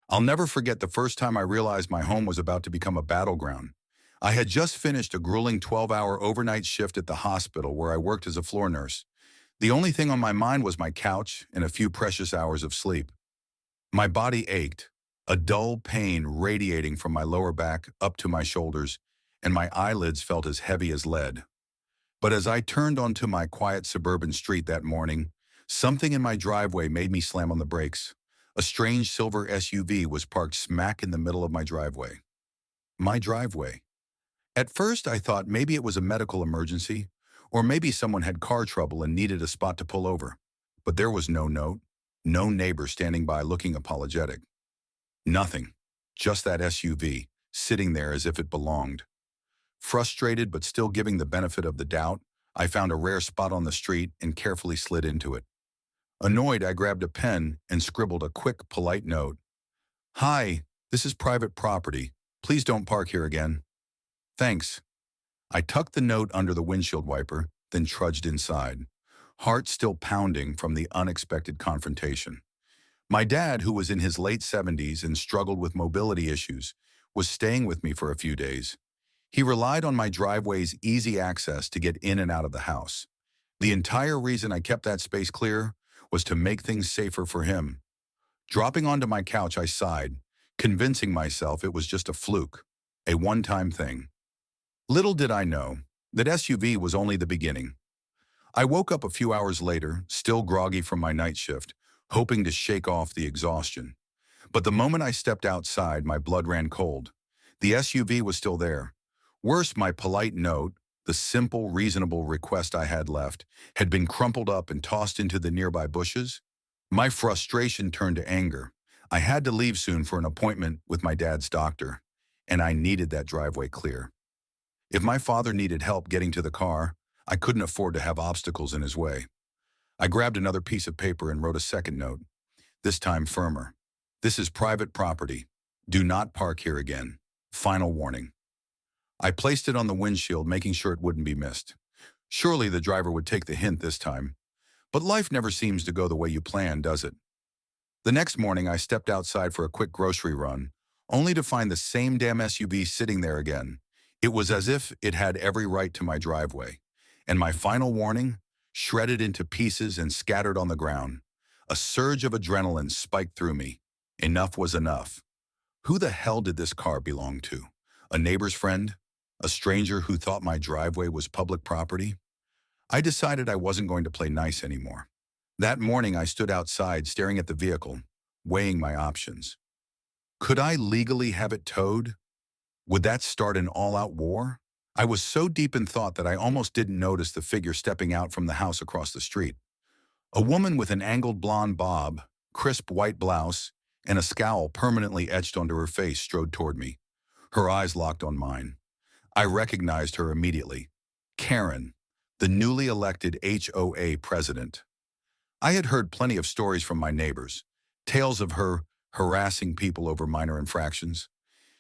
I'll never forget the first time I realized my home was about to become a battleground. I had just finished a grueling 12-hour overnight shift at the hospital where I worked as a floor nurse. The only thing on my mind was my couch and a few precious hours of sleep. My body ached, a dull pain radiating from my lower back up to my shoulders, and my eyelids felt as heavy as lead. But as I turned onto my quiet suburban street that morning, something in my driveway made me slam on the brakes. A strange silver SUV was parked smack in the middle of my driveway. My driveway. At first, I thought maybe it was a medical emergency, or maybe someone had car trouble and needed a spot to pull over. But there was no note, no neighbor standing by looking apologetic. Nothing. Just that SUV, sitting there as if it belonged. Frustrated but still giving the benefit of the doubt, I found a rare spot on the street and carefully slid into it. Annoyed, I grabbed a pen and scribbled a quick, polite note. "Hi, this is private property. Please don't park here again. Thanks." I tucked the note under the windshield wiper, then trudged inside, heart still pounding from the unexpected confrontation. My dad, who was in his late 70s and struggled with mobility issues, was staying with me for a few days. He relied on my driveway's easy access to get in and out of the house. The entire reason I kept that space clear was to make things safer for him. Dropping onto my couch, I sighed, convincing myself it was just a fluke, a one-time thing. Little did I know that SUV was only the beginning. I woke up a few hours later, still groggy from my night shift, hoping to shake off the exhaustion. But the moment I stepped outside, my blood ran cold. The SUV was still there. Worse, my polite note, the simple, reasonable request I had left, had been crumpled up and tossed into the nearby bushes. My frustration turned to anger. I had to leave soon for an appointment with my dad's doctor, and I needed that driveway clear. If my father needed help getting to the car, I couldn't afford to have obstacles in his way. I grabbed another piece of paper and wrote a second note, this time firmer. "This is private property. Do not park here again. Final warning." I placed it on the windshield, making sure it wouldn't be missed. Surely the driver would take the hint this time. But life never seems to go the way you plan, does it? The next morning, I stepped outside for a quick grocery run, only to find the same damn SUV sitting there again. It was as if it had every right to my driveway. And my final warning, shredded into pieces and scattered on the ground. A surge of adrenaline spiked through me. Enough was enough. Who the hell did this car belong to? A neighbor's friend? A stranger who thought my driveway was public property? I decided I wasn't going to play nice anymore. That morning, I stood outside staring at the vehicle, weighing my options. Could I legally have it towed? Would that start an all-out war? I was so deep in thought that I almost didn't notice the figure stepping out from the house across the street. A woman with an angled blonde bob, crisp white blouse, and a scowl permanently etched onto her face strode toward me. Her eyes locked on mine. I recognized her immediately. Karen, the newly elected HOA President. I had heard plenty of stories from my neighbors, tales of her harassing people over minor infractions,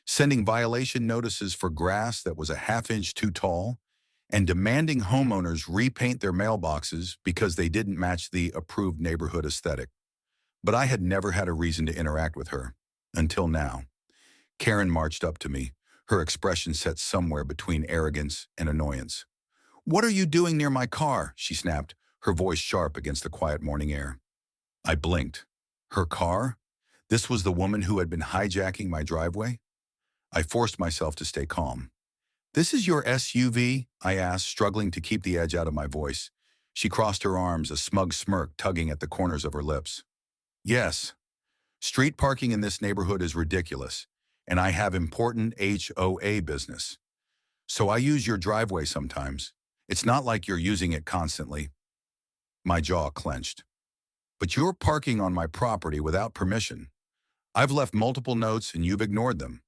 sending violation notices for grass that was a half-inch too tall, and demanding homeowners repaint their mailboxes because they didn't match the approved neighborhood aesthetic. But I had never had a reason to interact with her, until now. Karen marched up to me, her expression set somewhere between arrogance and annoyance. "What are you doing near my car?" she snapped, her voice sharp against the quiet morning air. I blinked. Her car? This was the woman who had been hijacking my driveway? I forced myself to stay calm. "This is your SUV?" I asked, struggling to keep the edge out of my voice. She crossed her arms, a smug smirk tugging at the corners of her lips. "Yes. Street parking in this neighborhood is ridiculous, and I have important HOA business. So I use your driveway sometimes. It's not like you're using it constantly." My jaw clenched. "But you're parking on my property without permission. I've left multiple notes and you've ignored them.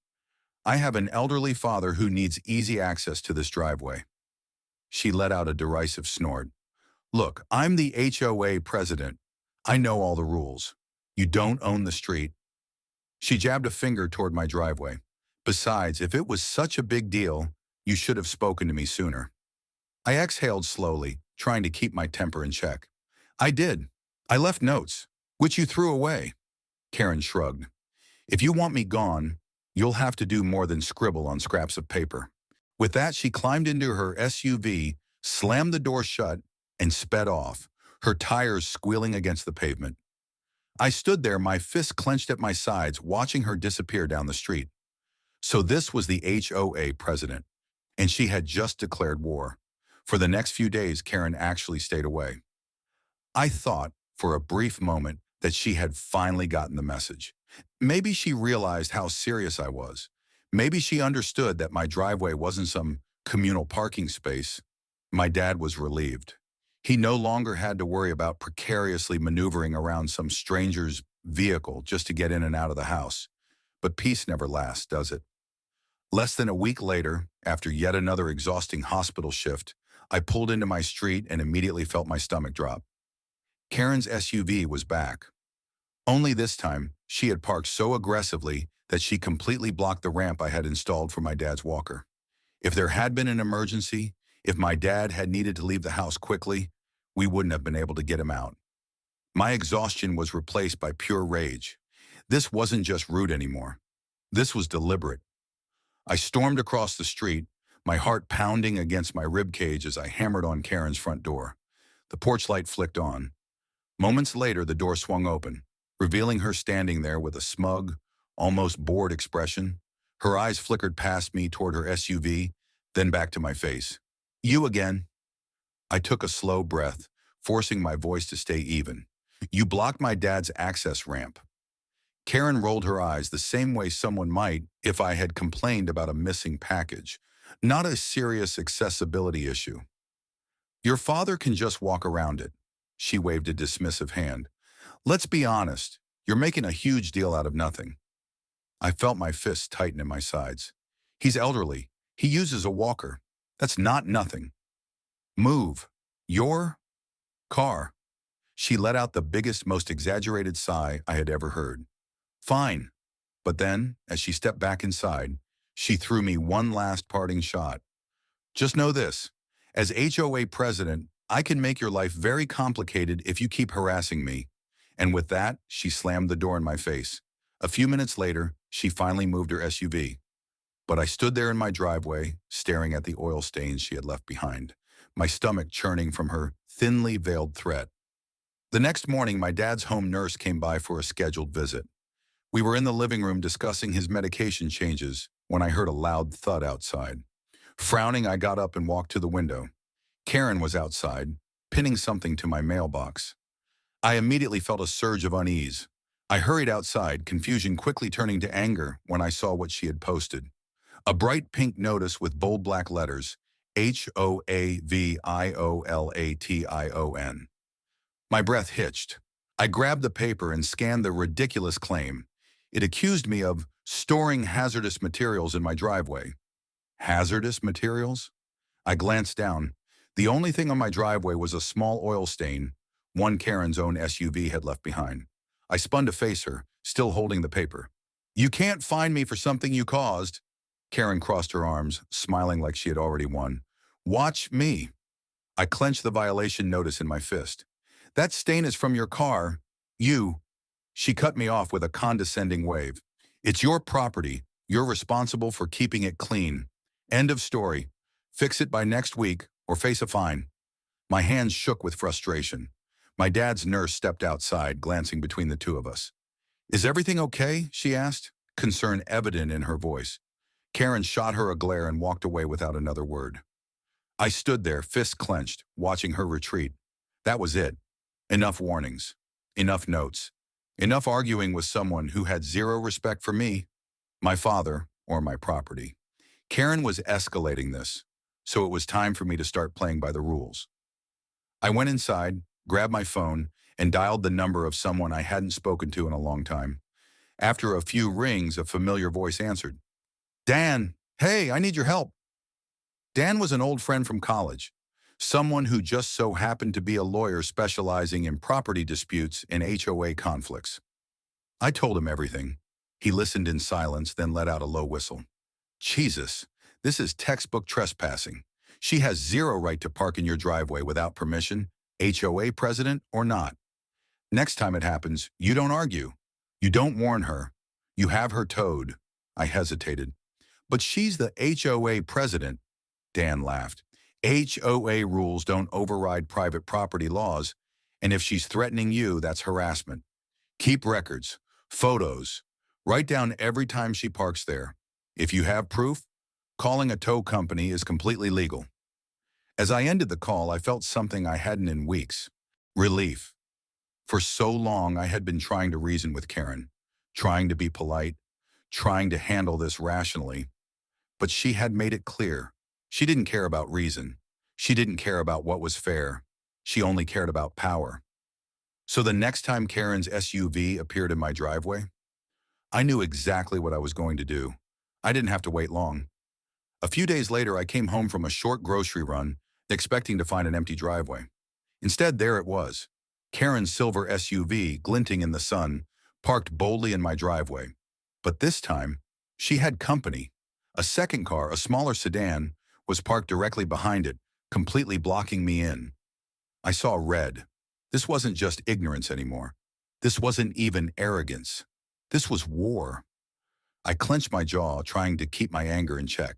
I have an elderly father who needs easy access to this driveway." She let out a derisive snort. "Look, I'm the HOA president. I know all the rules. You don't own the street." She jabbed a finger toward my driveway. "Besides, if it was such a big deal, you should have spoken to me sooner." I exhaled slowly, trying to keep my temper in check. "I did. I left notes, which you threw away." Karen shrugged. If you want me gone, you'll have to do more than scribble on scraps of paper." With that, she climbed into her SUV, slammed the door shut, and sped off, her tires squealing against the pavement. I stood there, my fists clenched at my sides, watching her disappear down the street. So this was the HOA president, and she had just declared war. For the next few days, Karen actually stayed away. I thought, for a brief moment, that she had finally gotten the message. Maybe she realized how serious I was. Maybe she understood that my driveway wasn't some communal parking space. My dad was relieved. He no longer had to worry about precariously maneuvering around some stranger's vehicle just to get in and out of the house. But peace never lasts, does it? Less than a week later, after yet another exhausting hospital shift, I pulled into my street and immediately felt my stomach drop. Karen's SUV was back. Only this time, she had parked so aggressively that she completely blocked the ramp I had installed for my dad's walker. If there had been an emergency, if my dad had needed to leave the house quickly, we wouldn't have been able to get him out. My exhaustion was replaced by pure rage. This wasn't just rude anymore. This was deliberate. I stormed across the street, my heart pounding against my ribcage as I hammered on Karen's front door. The porch light flicked on. Moments later, the door swung open, revealing her standing there with a smug, almost bored expression. Her eyes flickered past me toward her SUV, then back to my face. "You again." I took a slow breath, forcing my voice to stay even. "You blocked my dad's access ramp." Karen rolled her eyes the same way someone might if I had complained about a missing package, not a serious accessibility issue. "Your father can just walk around it." She waved a dismissive hand. "Let's be honest, you're making a huge deal out of nothing." I felt my fists tighten in my sides. "He's elderly. He uses a walker. That's not nothing." "Move. Your car." She let out the biggest, most exaggerated sigh I had ever heard. "Fine." But then, as she stepped back inside, she threw me one last parting shot. "Just know this. As HOA president, I can make your life very complicated if you keep harassing me." And with that, she slammed the door in my face. A few minutes later, she finally moved her SUV. But I stood there in my driveway, staring at the oil stains she had left behind, my stomach churning from her thinly veiled threat. The next morning, my dad's home nurse came by for a scheduled visit. We were in the living room discussing his medication changes when I heard a loud thud outside. Frowning, I got up and walked to the window. Karen was outside, pinning something to my mailbox. I immediately felt a surge of unease. I hurried outside, confusion quickly turning to anger when I saw what she had posted. A bright pink notice with bold black letters, HOAVIOLATION. My breath hitched. I grabbed the paper and scanned the ridiculous claim. It accused me of storing hazardous materials in my driveway. Hazardous materials? I glanced down. The only thing on my driveway was a small oil stain, one Karen's own SUV had left behind. I spun to face her, still holding the paper. "You can't fine me for something you caused." Karen crossed her arms, smiling like she had already won. "Watch me." I clenched the violation notice in my fist. "That stain is from your car. You." She cut me off with a condescending wave. "It's your property. You're responsible for keeping it clean. End of story. Fix it by next week or face a fine." My hands shook with frustration. My dad's nurse stepped outside, glancing between the two of us. "Is everything okay?" she asked, concern evident in her voice. Karen shot her a glare and walked away without another word. I stood there, fists clenched, watching her retreat. That was it. Enough warnings. Enough notes. Enough arguing with someone who had zero respect for me, my father, or my property. Karen was escalating this, so it was time for me to start playing by the rules. I went inside, grabbed my phone, and dialed the number of someone I hadn't spoken to in a long time. After a few rings, a familiar voice answered. "Dan, hey, I need your help." Dan was an old friend from college, someone who just so happened to be a lawyer specializing in property disputes and HOA conflicts. I told him everything. He listened in silence, then let out a low whistle. "Jesus, this is textbook trespassing. She has zero right to park in your driveway without permission, HOA president or not. Next time it happens, you don't argue. You don't warn her. You have her towed. I hesitated. But she's the HOA president. Dan laughed. HOA rules don't override private property laws, and if she's threatening you, that's harassment. Keep records, photos. Write down every time she parks there. If you have proof, calling a tow company is completely legal. As I ended the call, I felt something I hadn't in weeks. Relief. For so long, I had been trying to reason with Karen, trying to be polite, trying to handle this rationally. But she had made it clear. She didn't care about reason. She didn't care about what was fair. She only cared about power. So the next time Karen's SUV appeared in my driveway, I knew exactly what I was going to do. I didn't have to wait long. A few days later, I came home from a short grocery run, expecting to find an empty driveway. Instead, there it was. Karen's silver SUV, glinting in the sun, parked boldly in my driveway. But this time, she had company. A second car, a smaller sedan, was parked directly behind it, completely blocking me in. I saw red. This wasn't just ignorance anymore. This wasn't even arrogance. This was war. I clenched my jaw, trying to keep my anger in check.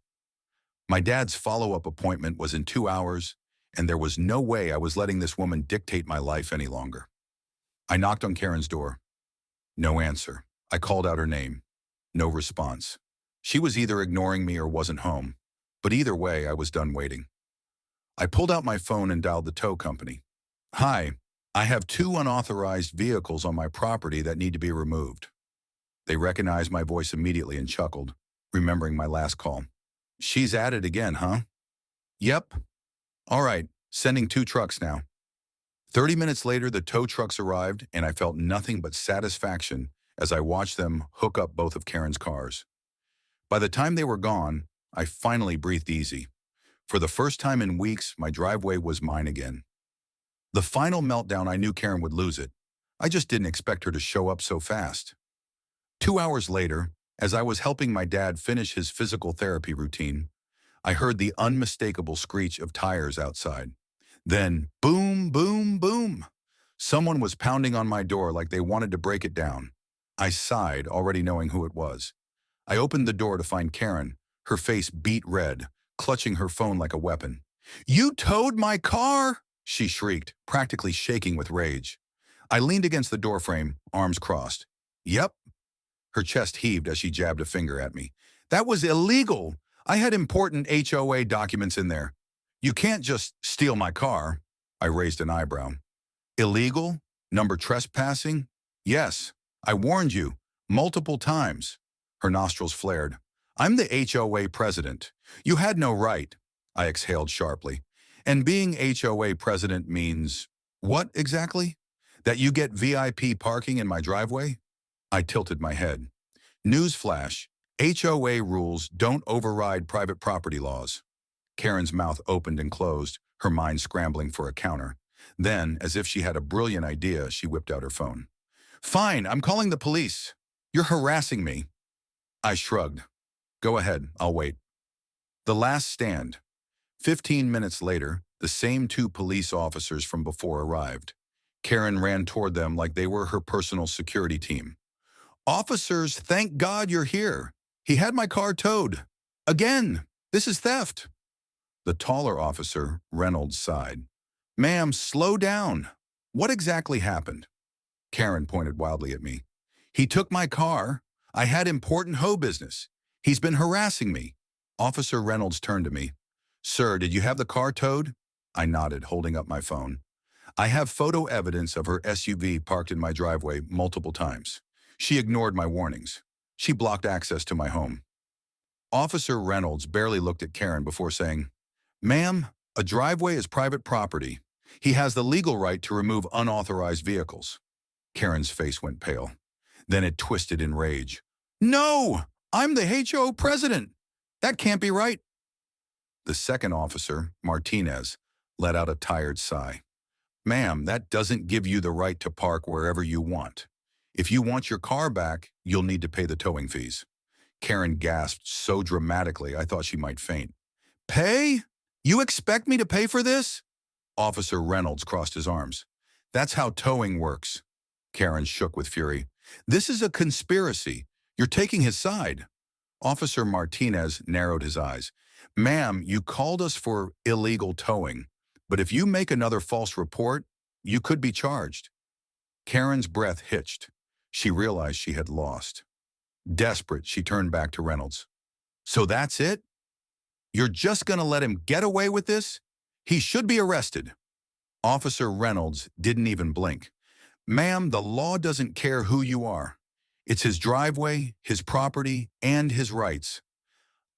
My dad's follow-up appointment was in 2 hours, and there was no way I was letting this woman dictate my life any longer. I knocked on Karen's door. No answer. I called out her name. No response. She was either ignoring me or wasn't home, but either way, I was done waiting. I pulled out my phone and dialed the tow company. Hi, I have 2 unauthorized vehicles on my property that need to be removed. They recognized my voice immediately and chuckled, remembering my last call. She's at it again, huh? Yep. All right, sending 2 trucks now. 30 minutes later, the tow trucks arrived, and I felt nothing but satisfaction as I watched them hook up both of Karen's cars. By the time they were gone, I finally breathed easy. For the first time in weeks, my driveway was mine again. The final meltdown, I knew Karen would lose it. I just didn't expect her to show up so fast. 2 hours later, as I was helping my dad finish his physical therapy routine, I heard the unmistakable screech of tires outside. Then, boom, boom, boom. Someone was pounding on my door like they wanted to break it down. I sighed, already knowing who it was. I opened the door to find Karen, her face beet red, clutching her phone like a weapon. You towed my car! She shrieked, practically shaking with rage. I leaned against the doorframe, arms crossed. Yep. Her chest heaved as she jabbed a finger at me. That was illegal. I had important HOA documents in there. You can't just steal my car. I raised an eyebrow. Illegal? Number trespassing? Yes. I warned you. Multiple times. Her nostrils flared. I'm the HOA president. You had no right. I exhaled sharply. And being HOA president means what exactly? That you get VIP parking in my driveway? I tilted my head. Newsflash, HOA rules don't override private property laws. Karen's mouth opened and closed, her mind scrambling for a counter. Then, as if she had a brilliant idea, she whipped out her phone. Fine, I'm calling the police. You're harassing me. I shrugged. Go ahead, I'll wait. The last stand. 15 minutes later, the same 2 police officers from before arrived. Karen ran toward them like they were her personal security team. Officers, thank God you're here. He had my car towed. Again, this is theft. The taller officer, Reynolds, sighed. Ma'am, slow down. What exactly happened? Karen pointed wildly at me. He took my car. I had important hoe business. He's been harassing me. Officer Reynolds turned to me. Sir, did you have the car towed? I nodded, holding up my phone. I have photo evidence of her SUV parked in my driveway multiple times. She ignored my warnings. She blocked access to my home. Officer Reynolds barely looked at Karen before saying, Ma'am, a driveway is private property. He has the legal right to remove unauthorized vehicles. Karen's face went pale. Then it twisted in rage. No! I'm the HOA president! That can't be right! The second officer, Martinez, let out a tired sigh. Ma'am, that doesn't give you the right to park wherever you want. If you want your car back, you'll need to pay the towing fees. Karen gasped so dramatically I thought she might faint. Pay? You expect me to pay for this? Officer Reynolds crossed his arms. That's how towing works. Karen shook with fury. This is a conspiracy. You're taking his side. Officer Martinez narrowed his eyes. Ma'am, you called us for illegal towing, but if you make another false report, you could be charged. Karen's breath hitched. She realized she had lost. Desperate, she turned back to Reynolds. So that's it? You're just gonna let him get away with this? He should be arrested. Officer Reynolds didn't even blink. Ma'am, the law doesn't care who you are. It's his driveway, his property, and his rights.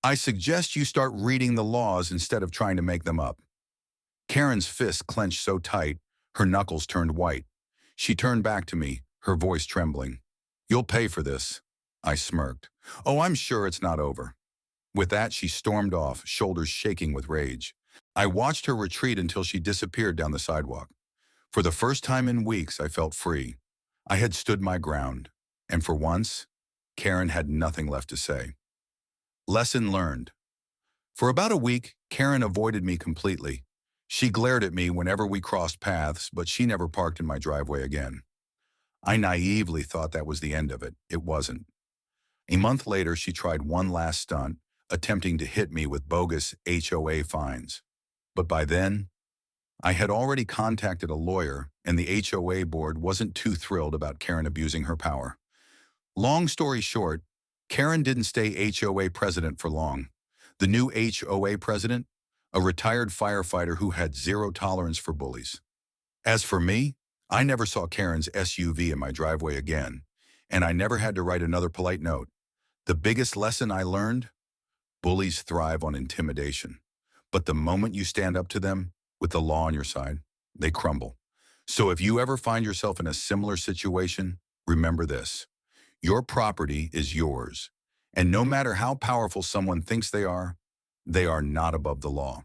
I suggest you start reading the laws instead of trying to make them up. Karen's fist clenched so tight, her knuckles turned white. She turned back to me, her voice trembling. You'll pay for this. I smirked. Oh, I'm sure it's not over. With that, she stormed off, shoulders shaking with rage. I watched her retreat until she disappeared down the sidewalk. For the first time in weeks, I felt free. I had stood my ground. And for once, Karen had nothing left to say. Lesson learned. For about a week, Karen avoided me completely. She glared at me whenever we crossed paths, but she never parked in my driveway again. I naively thought that was the end of it. It wasn't. A month later, she tried one last stunt, attempting to hit me with bogus HOA fines. But by then, I had already contacted a lawyer, and the HOA board wasn't too thrilled about Karen abusing her power. Long story short, Karen didn't stay HOA president for long. The new HOA president, a retired firefighter who had zero tolerance for bullies. As for me, I never saw Karen's SUV in my driveway again, and I never had to write another polite note. The biggest lesson I learned? Bullies thrive on intimidation. But the moment you stand up to them, with the law on your side, they crumble. So if you ever find yourself in a similar situation, remember this. Your property is yours, and no matter how powerful someone thinks they are not above the law.